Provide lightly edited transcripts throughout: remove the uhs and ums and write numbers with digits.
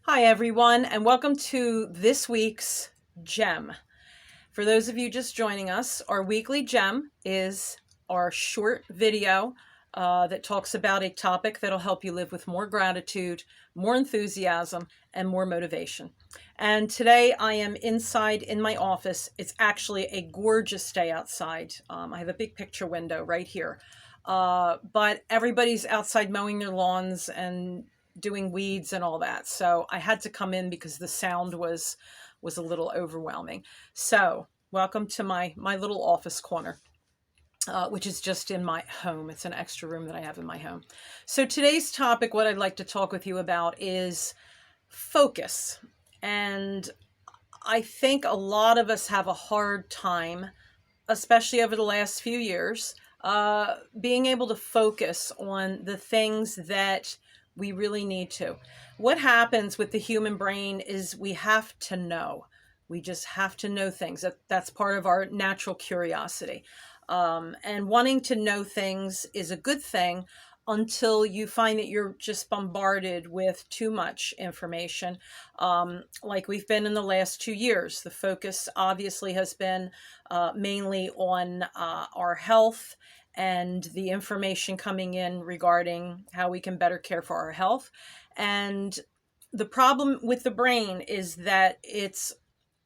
Hi, everyone, and welcome to this week's Gem. For those of you just joining us, our weekly Gem is our short video that talks about a topic that'll help you live with more gratitude, more enthusiasm, and more motivation. And today I am inside in my office. It's actually a gorgeous day outside. I have a big picture window right here. But everybody's outside mowing their lawns and doing weeds and all that. So I had to come in because the sound was a little overwhelming. So welcome to my little office corner. Which is just in my home. It's an extra room that I have in my home. So today's topic, what I'd like to talk with you about is focus. And I think a lot of us have a hard time, especially over the last few years, being able to focus on the things that we really need to. What happens with the human brain is we have to know. We just have to know things. That's part of our natural curiosity. And wanting to know things is a good thing until you find that you're just bombarded with too much information, like we've been in the last 2 years. The focus obviously has been mainly on our health and the information coming in regarding how we can better care for our health. And the problem with the brain is that it's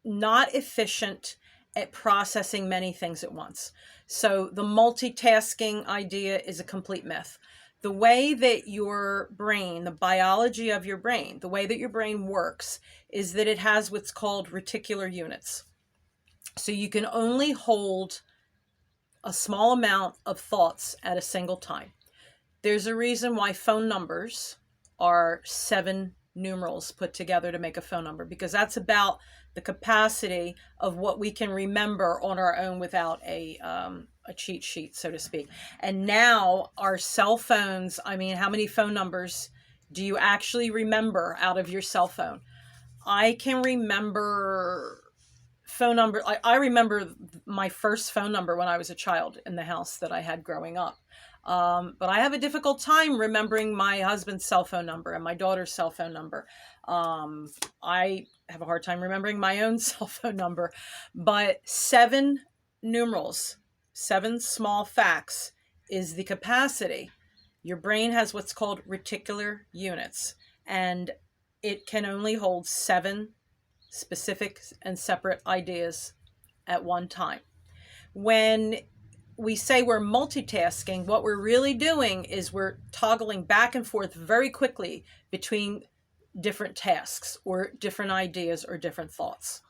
not efficient at processing many things at once. So the multitasking idea is a complete myth. The way that your brain, the biology of your brain, the way that your brain works is that it has what's called reticular units. So you can only hold a small amount of thoughts at a single time. There's a reason why phone numbers are 7 numerals put together to make a phone number, because that's about the capacity of what we can remember on our own without a cheat sheet, so to speak. And now our cell phones, I mean, how many phone numbers do you actually remember out of your cell phone? I can remember phone number. I remember my first phone number when I was a child in the house that I had growing up. But I have a difficult time remembering my husband's cell phone number and my daughter's cell phone number. I have a hard time remembering my own cell phone number. But 7 numerals, 7 small facts is the capacity. Your brain has what's called reticular units, and it can only hold 7 specific and separate ideas at one time. When we say we're multitasking, what we're really doing is we're toggling back and forth very quickly between different tasks or different ideas or different thoughts.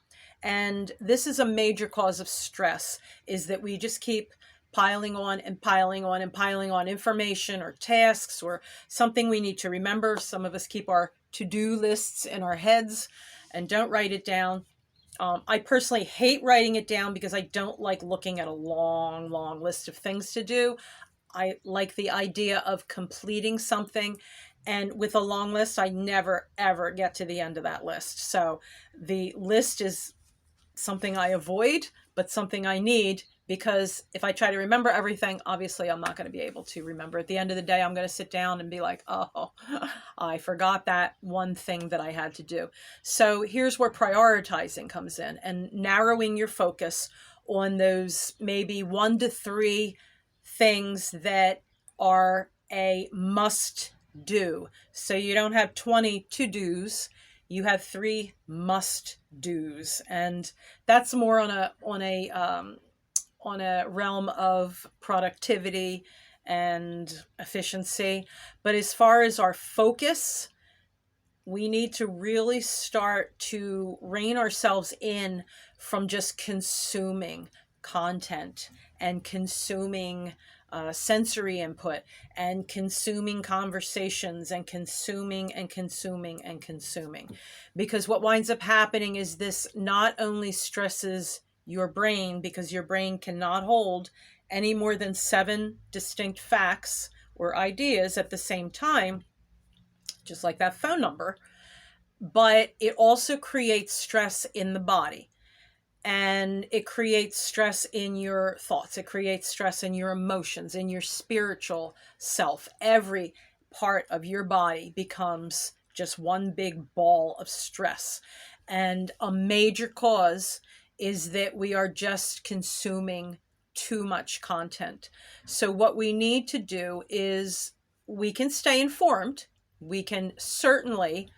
And this is a major cause of stress, is that we just keep piling on and piling on and piling on information or tasks or something we need to remember. Some of us keep our to-do lists in our heads and don't write it down. I personally hate writing it down because I don't like looking at a long, long list of things to do. I like the idea of completing something. And with a long list, I never, ever get to the end of that list. So the list is something I avoid, but something I need, because if I try to remember everything, obviously I'm not going to be able to remember. At the end of the day, I'm going to sit down and be like, oh, I forgot that one thing that I had to do. So here's where prioritizing comes in and narrowing your focus on those maybe 1 to 3 things that are a must do. So you don't have 20 to-dos, you have 3 must do's, and that's more on a realm of productivity and efficiency. But as far as our focus, we need to really start to rein ourselves in from just consuming content and consuming sensory input and consuming conversations and consuming and consuming and consuming. Because what winds up happening is this not only stresses your brain, because your brain cannot hold any more than 7 distinct facts or ideas at the same time, just like that phone number, but it also creates stress in the body. And it creates stress in your thoughts. It creates stress in your emotions, in your spiritual self. Every part of your body becomes just one big ball of stress. And a major cause is that we are just consuming too much content. So what we need to do is we can stay informed. We can certainly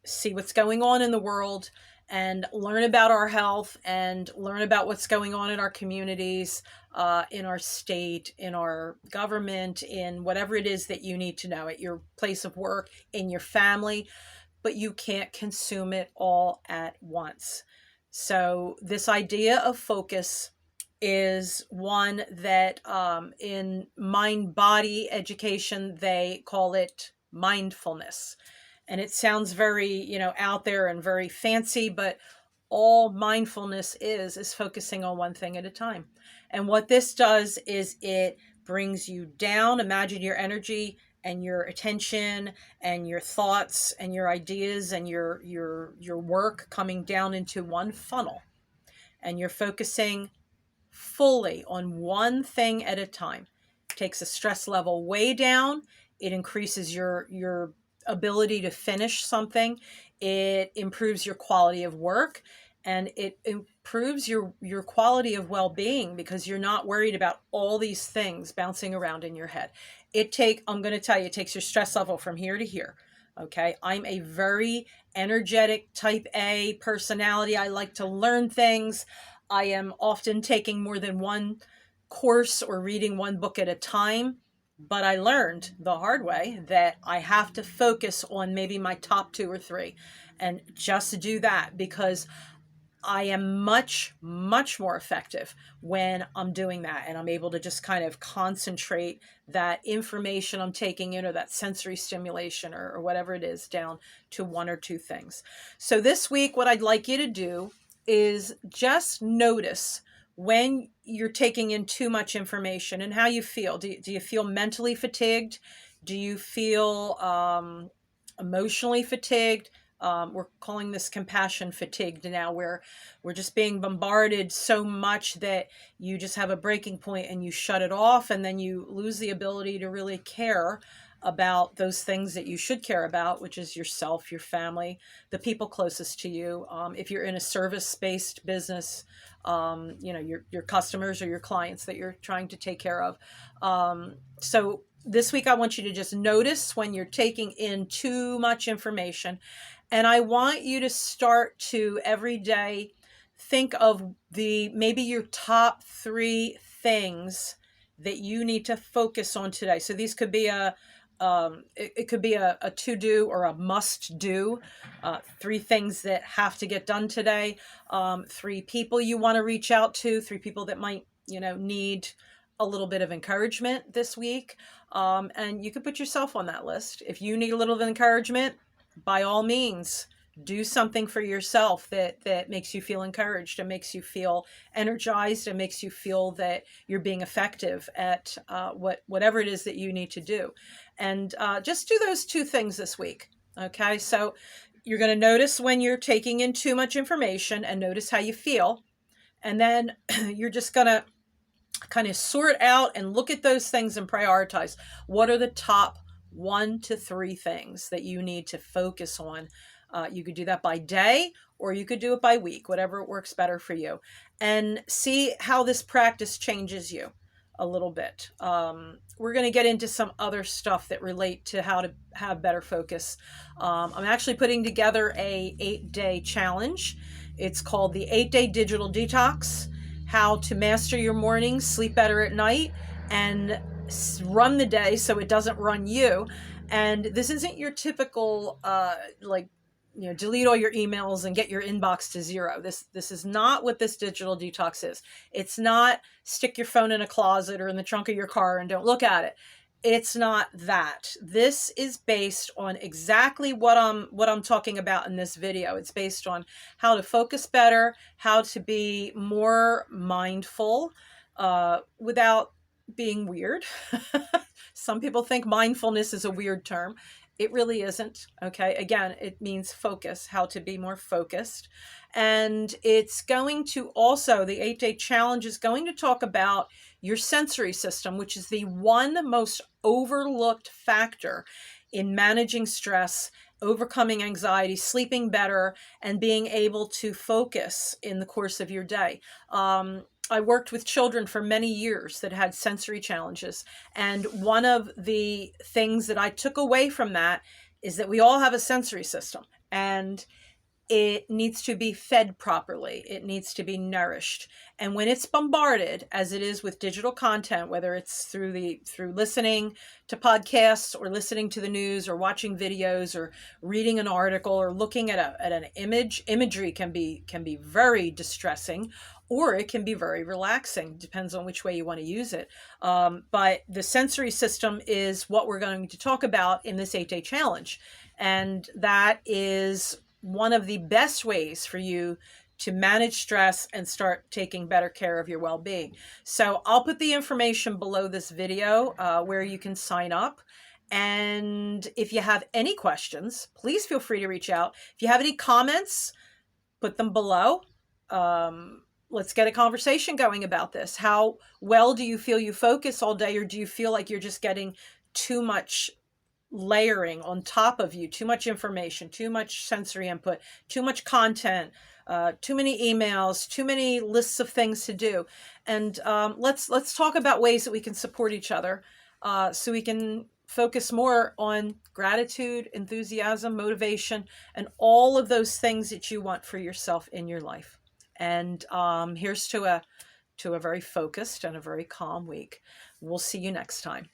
see what's going on in the world and learn about our health and learn about what's going on in our communities, in our state, in our government, in whatever it is that you need to know at your place of work, in your family, but you can't consume it all at once. So this idea of focus is one that in mind body education, they call it mindfulness. And it sounds very, out there and very fancy, but all mindfulness is focusing on one thing at a time. And what this does is it brings you down. Imagine your energy and your attention and your thoughts and your ideas and your work coming down into one funnel. And you're focusing fully on one thing at a time. It takes the stress level way down. It increases your ability to finish something. It improves your quality of work, and it improves your quality of well-being because you're not worried about all these things bouncing around in your head. I'm going to tell you, it takes your stress level from here to here. Okay. I'm a very energetic type A personality. I like to learn things. I am often taking more than one course or reading one book at a time. But I learned the hard way that I have to focus on maybe my top 2 or 3 and just do that, because I am much, much more effective when I'm doing that. And I'm able to just kind of concentrate that information I'm taking in, or that sensory stimulation, or whatever it is, down to 1 or 2 things. So this week, what I'd like you to do is just notice when you're taking in too much information and how you feel. Do you feel mentally fatigued? Do you feel emotionally fatigued? We're calling this compassion fatigued now, where we're just being bombarded so much that you just have a breaking point and you shut it off, and then you lose the ability to really care about those things that you should care about, which is yourself, your family, the people closest to you. If you're in a service-based business, your customers or your clients that you're trying to take care of. So this week, I want you to just notice when you're taking in too much information. And I want you to start to every day think of maybe your top 3 things that you need to focus on today. So these could be it could be a to-do or a must-do, 3 things that have to get done today, 3 people you want to reach out to, 3 people that might, need a little bit of encouragement this week. And you could put yourself on that list. If you need a little of encouragement, by all means, do something for yourself that makes you feel encouraged and makes you feel energized and makes you feel that you're being effective at whatever it is that you need to do. And just do those 2 things this week. Okay, so you're going to notice when you're taking in too much information and notice how you feel. And then you're just going to kind of sort out and look at those things and prioritize. What are the top 1 to 3 things that you need to focus on? You could do that by day, or you could do it by week, whatever works better for you, and see how this practice changes you a little bit. We're going to get into some other stuff that relate to how to have better focus. I'm actually putting together a 8-day challenge. It's called the 8-Day Digital Detox: How to Master Your Mornings, Sleep Better at Night, and Run the Day so it doesn't run you. And this isn't your typical delete all your emails and get your inbox to 0. This is not what this digital detox is. It's not stick your phone in a closet or in the trunk of your car and don't look at it. It's not that. This is based on exactly what I'm talking about in this video. It's based on how to focus better, how to be more mindful without being weird. Some people think mindfulness is a weird term. It really isn't. Okay. Again, it means focus, how to be more focused. And it's going to also, the 8-day challenge is going to talk about your sensory system, which is the one most overlooked factor in managing stress overcoming anxiety, sleeping better, and being able to focus in the course of your day. I worked with children for many years that had sensory challenges. And one of the things that I took away from that is that we all have a sensory system, and it needs to be fed properly. It needs to be nourished. And when it's bombarded, as it is with digital content, whether it's through listening to podcasts or listening to the news or watching videos or reading an article or looking at an imagery can be very distressing, or it can be very relaxing. Depends on which way you want to use it. But the sensory system is what we're going to talk about in this 8-day challenge. And that is one of the best ways for you to manage stress and start taking better care of your well-being. So I'll put the information below this video where you can sign up. And if you have any questions, please feel free to reach out. If you have any comments, put them below. Let's get a conversation going about this. How well do you feel you focus all day, or do you feel like you're just getting too much layering on top of you, too much information, too much sensory input, too much content, too many emails, too many lists of things to do? And let's talk about ways that we can support each other so we can focus more on gratitude, enthusiasm, motivation, and all of those things that you want for yourself in your life. And here's to a very focused and a very calm week. We'll see you next time.